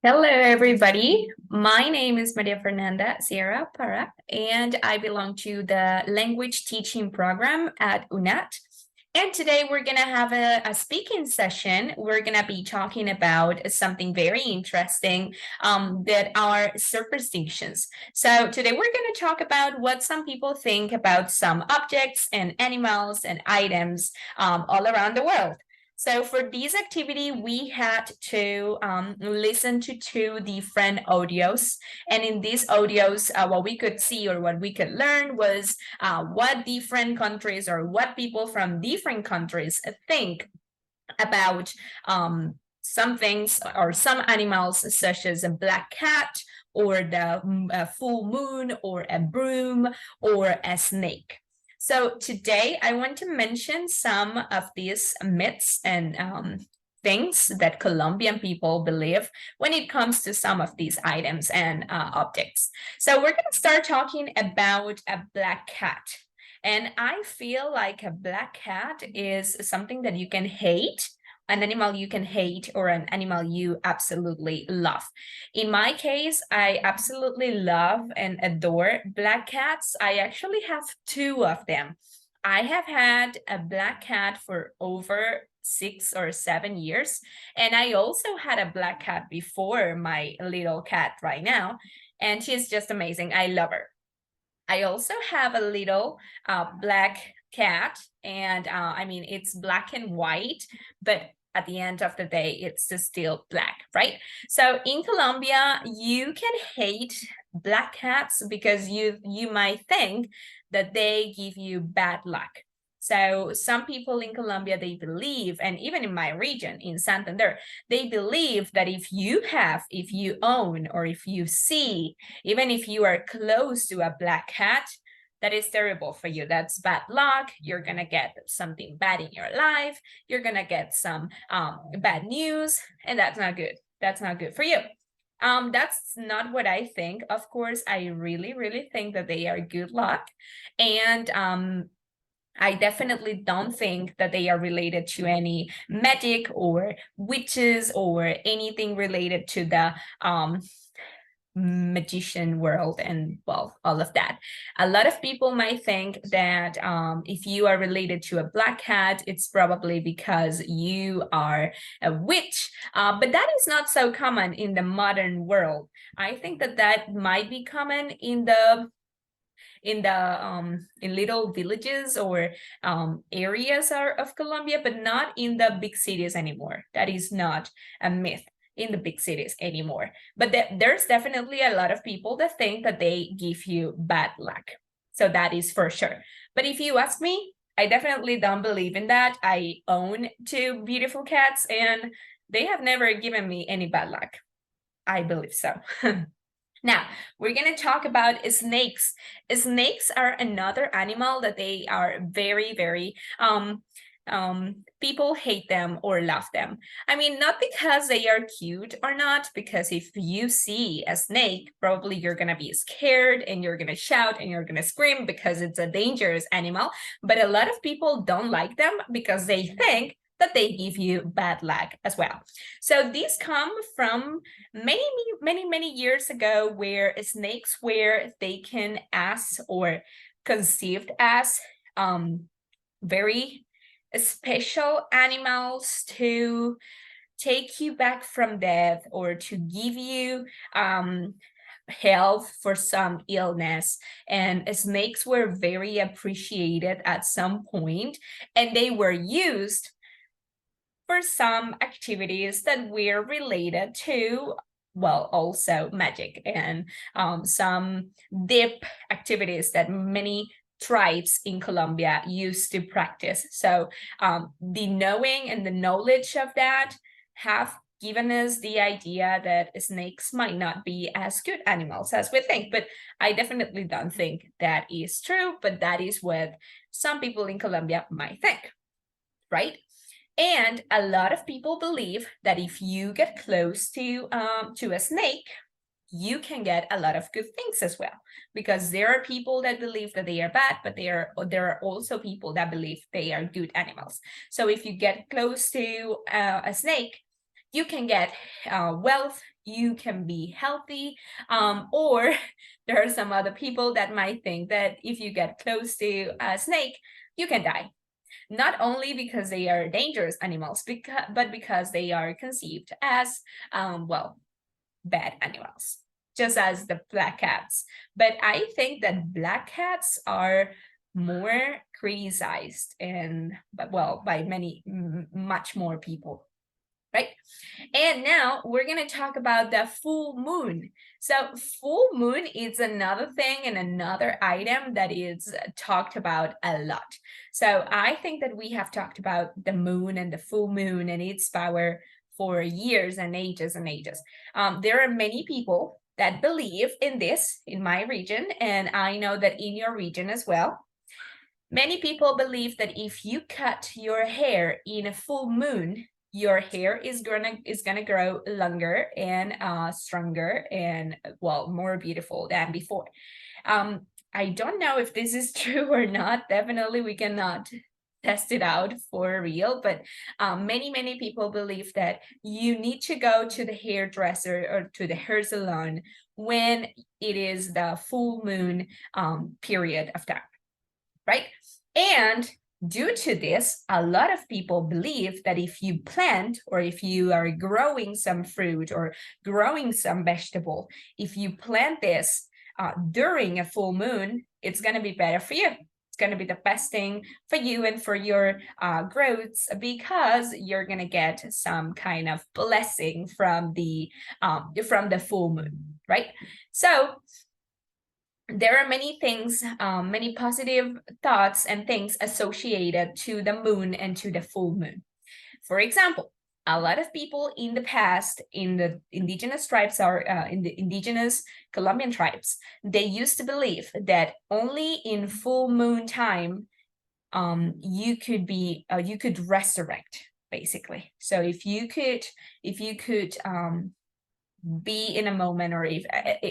Hello, everybody. My name is Maria Fernanda Sierra Para, and I belong to the language teaching program at UNAT. And today we're going to have a speaking session. We're going to be talking about something very interesting that are superstitions. So today we're going to talk about what some people think about some objects and animals and items all around the world. So for this activity, we had to listen to two different audios. And in these audios, what we could see or what we could learn was what different countries or what people from different countries think about some things or some animals, such as a black cat or the full moon or a broom or a snake. So today I want to mention some of these myths and things that Colombian people believe when it comes to some of these items and objects. So we're going to start talking about a black cat. And I feel like a black cat is something that you can hate, an animal you can hate, or an animal you absolutely love. In my case, I absolutely love and adore black cats. I actually have two of them. I have had a black cat for over 6 or 7 years, and I also had a black cat before my little cat right now, and she's just amazing. I love her. I also have a little black cat, and I mean, it's black and white, but at the end of the day, it's still black, right? So in Colombia, you can hate black cats because you might think that they give you bad luck. So some people in Colombia, they believe, and even in my region, in Santander, they believe that if you own, or if you see, even if you are close to a black cat, that is terrible for you. That's bad luck. You're going to get something bad in your life. You're going to get some bad news, and that's not good. That's not good for you. That's not what I think. Of course, I really, really think that they are good luck. And I definitely don't think that they are related to any magic or witches or anything related to the magician world and, well, all of that. A lot of people might think that if you are related to a black cat, it's probably because you are a witch, but that is not so common in the modern world. I think that that might be common in little villages or areas of Colombia, but not in the big cities anymore. That is not a myth in the big cities anymore. But there's definitely a lot of people that think that they give you bad luck. So that is for sure. But if you ask me, I definitely don't believe in that. I own two beautiful cats, and they have never given me any bad luck. I believe so. Now, we're going to talk about snakes. Snakes are another animal that they are very, very, people hate them or love them. I mean, not because they are cute or not, because if you see a snake, probably you're going to be scared and you're going to shout and you're going to scream because it's a dangerous animal. But a lot of people don't like them because they think that they give you bad luck as well. So these come from many years ago, where snakes were taken as or conceived as very special animals to take you back from death or to give you health for some illness. And snakes were very appreciated at some point, and they were used for some activities that were related to, well, also magic and some deep activities that many tribes in Colombia used to practice. So the knowing and the knowledge of that have given us the idea that snakes might not be as good animals as we think. But I definitely don't think that is true, but that is what some people in Colombia might think, right? And a lot of people believe that if you get close to a snake, you can get a lot of good things as well, because there are people that believe that they are bad, but there are also people that believe they are good animals. So if you get close to a snake, you can get wealth, you can be healthy, or there are some other people that might think that if you get close to a snake, you can die. Not only because they are dangerous animals, but because they are conceived as, well, bad animals, just as the black cats. But I think that black cats are more criticized and, well, by much more people, right? And now we're going to talk about the full moon. So full moon is another thing and another item that is talked about a lot. So I think that we have talked about the moon and the full moon and its power for years and ages and ages. There are many people that believe in this in my region, and I know that in your region as well. Many people believe that if you cut your hair in a full moon, your hair is gonna grow longer and stronger and, well, more beautiful than before. I don't know if this is true or not. Definitely we cannot test it out for real, but many people believe that you need to go to the hairdresser or to the hair salon when it is the full moon period of time, right? And due to this, a lot of people believe that if you plant, or if you are growing some fruit or growing some vegetable, if you plant this during a full moon, it's going to be better for you. It's going to be the best thing for you and for your growths, because you're going to get some kind of blessing from the full moon, right? So there are many things, many positive thoughts and things associated to the moon and to the full moon. For example, a lot of people in the past, in the indigenous tribes, or in the indigenous Colombian tribes, they used to believe that only in full moon time you could resurrect, basically. So if you could be in a moment, or if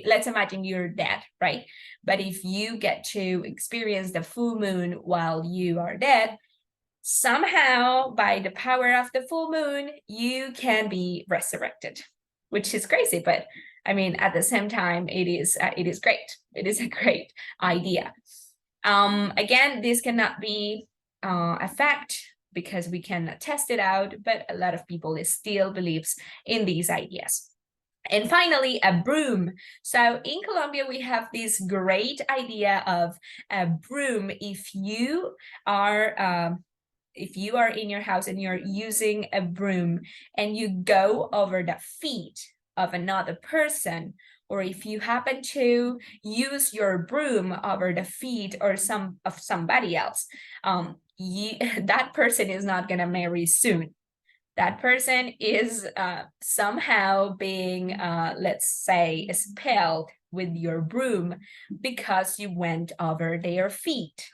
let's imagine you're dead, right? But if you get to experience the full moon while you are dead, somehow by the power of the full moon, you can be resurrected, which is crazy. But I mean, at the same time, it is great. It is a great idea. Again, this cannot be a fact because we cannot test it out, but a lot of people still believes in these ideas. And finally, a broom. So in Colombia, we have this great idea of a broom. If you are in your house and you're using a broom and you go over the feet of another person, or if you happen to use your broom over the feet or of somebody else, that person is not going to marry soon. That person is somehow being, let's say, expelled with your broom because you went over their feet.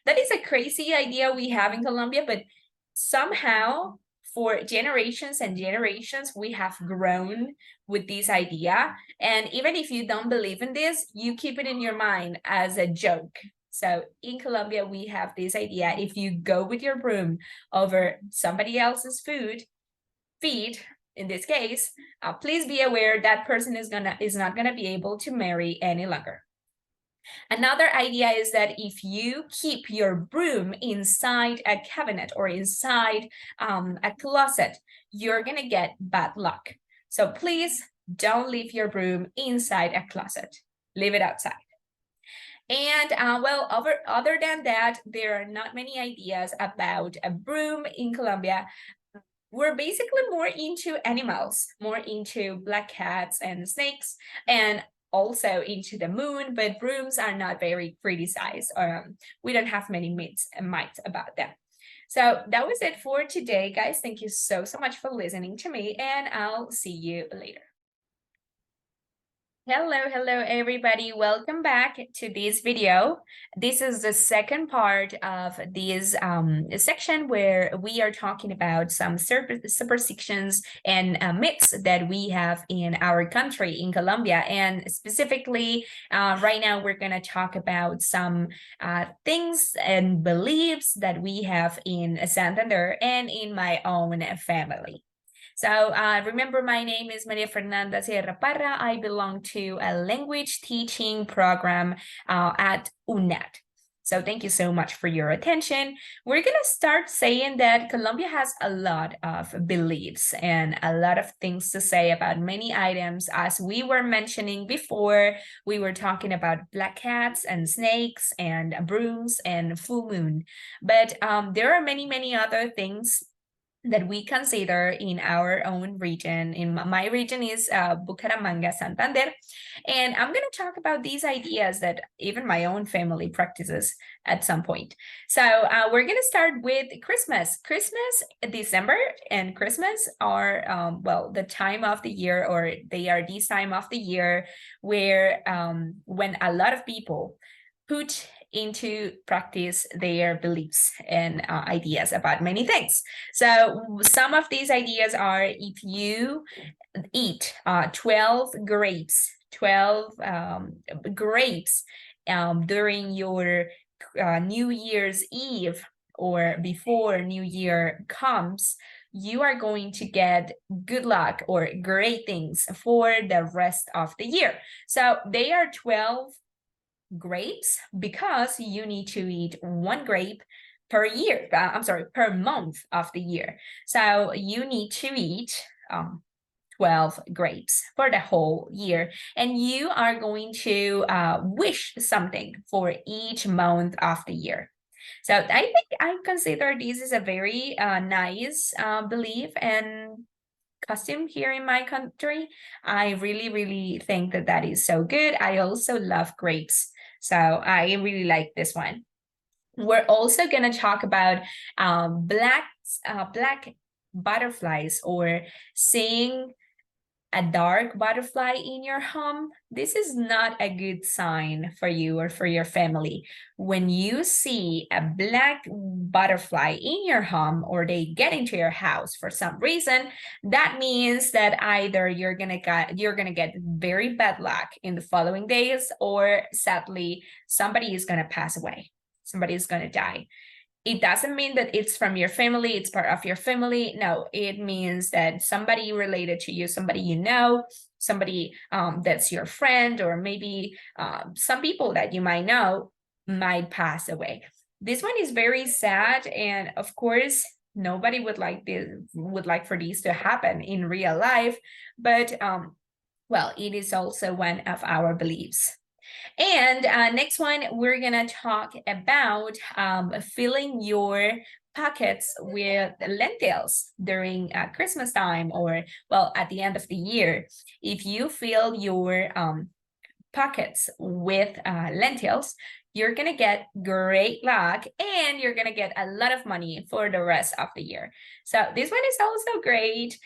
That is a crazy idea we have in Colombia, but somehow for generations and generations, we have grown with this idea. And even if you don't believe in this, you keep it in your mind as a joke. So in Colombia, we have this idea: if you go with your broom over somebody else's feet, in this case, please be aware that person is not gonna be able to marry any longer. Another idea is that if you keep your broom inside a cabinet or inside a closet, you're gonna get bad luck. So please don't leave your broom inside a closet. Leave it outside. And well, other than that, there are not many ideas about a broom in Colombia. We're basically more into animals, more into black cats and snakes, and also into the moon, but brooms are not very criticized. We don't have many myths about them. So that was it for today, guys. Thank you so much for listening to me, and I'll see you later. Hello everybody, welcome back to this video. This is the second part of this section where we are talking about some superstitions and myths that we have in our country, in Colombia. And specifically, right now we're going to talk about some things and beliefs that we have in Santander and in my own family. So remember, my name is Maria Fernanda Sierra Parra. I belong to a language teaching program at UNET. So thank you so much for your attention. We're going to start saying that Colombia has a lot of beliefs and a lot of things to say about many items. As we were mentioning before, we were talking about black cats and snakes and brooms and full moon. But there are many, many other things that we consider in our own region. In my region is Bucaramanga, Santander. And I'm going to talk about these ideas that even my own family practices at some point. So we're going to start with Christmas. Christmas, December and Christmas are, well, the time of the year, or they are this time of the year where when a lot of people put into practice their beliefs and ideas about many things. So some of these ideas are, if you eat 12 grapes, 12 grapes during your New Year's Eve or before New Year comes, you are going to get good luck or great things for the rest of the year. So they are 12 grapes because you need to eat one grape per year. Per month of the year. So you need to eat 12 grapes for the whole year, and you are going to wish something for each month of the year. So I think I consider this is a very nice belief and custom here in my country. I really, really think that that is so good. I also love grapes, so I really like this one. We're also going to talk about black butterflies, or seeing a dark butterfly in your home. This is not a good sign for you or for your family. When you see a black butterfly in your home, or they get into your house for some reason, that means that either you're gonna get very bad luck in the following days, or sadly somebody is gonna pass away, somebody is gonna die. It doesn't mean that it's from your family, it's part of your family. No, it means that somebody related to you, somebody you know, somebody that's your friend, or maybe some people that you might know might pass away. This one is very sad, and of course, nobody would like for these to happen in real life, but well, it is also one of our beliefs. And next one, we're gonna talk about filling your pockets with lentils during Christmas time, or well, at the end of the year. If you fill your pockets with lentils, you're gonna get great luck, and you're gonna get a lot of money for the rest of the year. So this one is also great.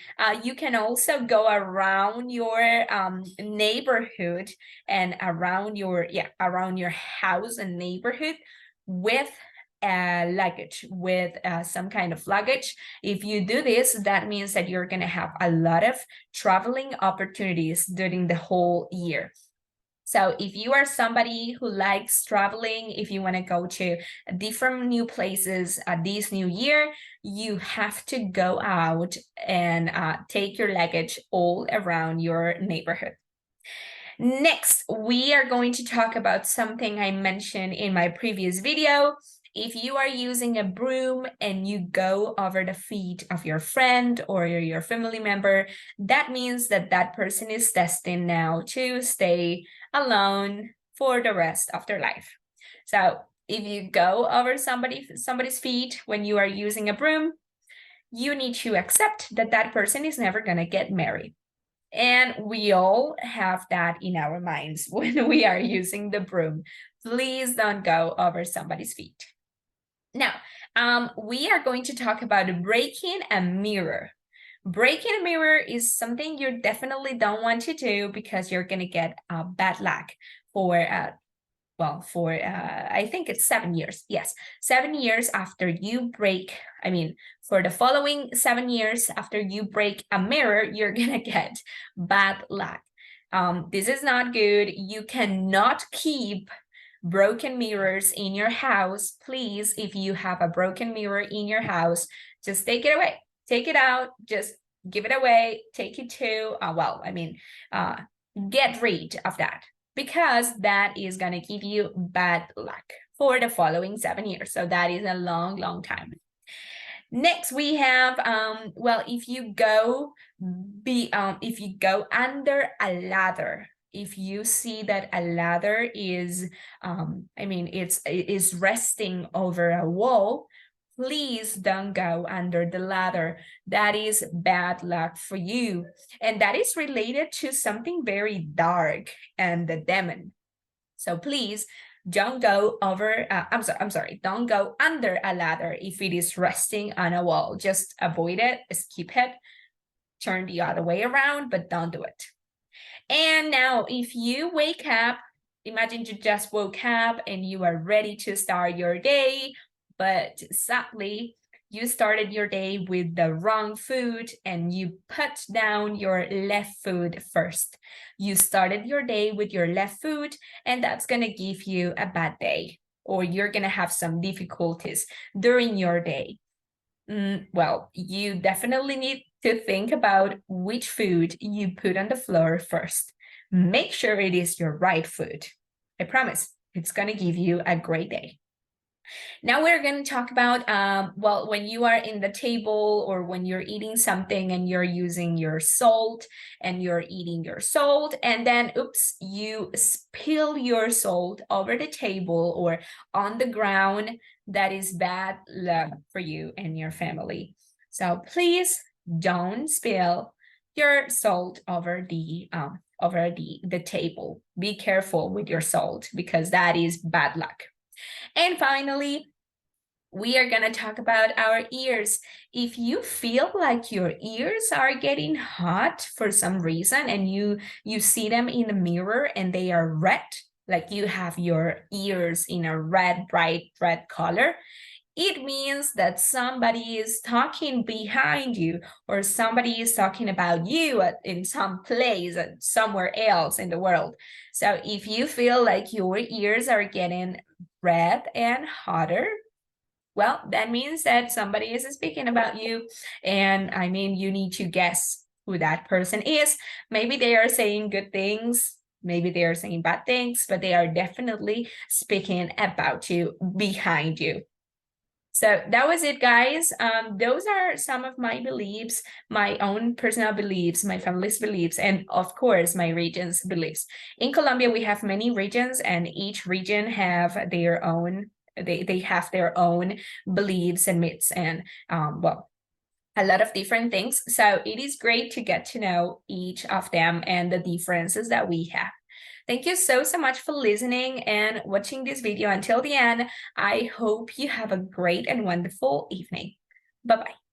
You can also go around your neighborhood and around your house and neighborhood with luggage, with some kind of luggage. If you do this, that means that you're gonna have a lot of traveling opportunities during the whole year. So if you are somebody who likes traveling, if you want to go to different new places this new year, you have to go out and take your luggage all around your neighborhood. Next, we are going to talk about something I mentioned in my previous video. If you are using a broom and you go over the feet of your friend or your family member, that means that that person is destined now to stay alone for the rest of their life. So if you go over somebody's feet when you are using a broom, you need to accept that that person is never going to get married. And we all have that in our minds when we are using the broom. Please don't go over somebody's feet. Now, we are going to talk about breaking a mirror. Breaking a mirror is something you definitely don't want to do, because you're going to get bad luck for I think it's 7 years. Yes, 7 years after you break, for the following 7 years after you break a mirror, you're gonna get bad luck. This is not good. You cannot keep broken mirrors in your house. Please, if you have a broken mirror in your house, just take it away. Take it out, just give it away, take it to, get rid of that, because that is going to give you bad luck for the following 7 years. So that is a long, long time. Next, we have, if you go under a ladder, if you see that a ladder is, it is resting over a wall, please don't go under the ladder. That is bad luck for you. And that is related to something very dark and the demon. So please don't go over, don't go under a ladder if it is resting on a wall. Just avoid it, skip it, turn the other way around, but don't do it. And now if you wake up, imagine you just woke up and you are ready to start your day, but sadly, you started your day with the wrong food and you put down your left foot first. You started your day with your left foot, and that's going to give you a bad day, or you're going to have some difficulties during your day. Well, you definitely need to think about which food you put on the floor first. Make sure it is your right food. I promise it's going to give you a great day. Now we're going to talk about, when you are in the table or when you're eating something and you're using your salt and you're eating your salt, and then, oops, you spill your salt over the table or on the ground. That is bad luck for you and your family. So please don't spill your salt over the table. Be careful with your salt, because that is bad luck. And finally, we are going to talk about our ears. If you feel like your ears are getting hot for some reason and you see them in the mirror and they are red, like you have your ears in a bright red color, it means that somebody is talking behind you, or somebody is talking about you in some place, somewhere else in the world. So if you feel like your ears are getting red and hotter, well, that means that somebody is speaking about you. And you need to guess who that person is. Maybe they are saying good things, maybe they are saying bad things, but they are definitely speaking about you behind you. So that was it, guys. Those are some of my beliefs, my own personal beliefs, my family's beliefs, and of course, my region's beliefs. In Colombia, we have many regions, and each region have their own, they have their own beliefs and myths and, a lot of different things. So it is great to get to know each of them and the differences that we have. Thank you so much for listening and watching this video until the end. I hope you have a great and wonderful evening. Bye-bye.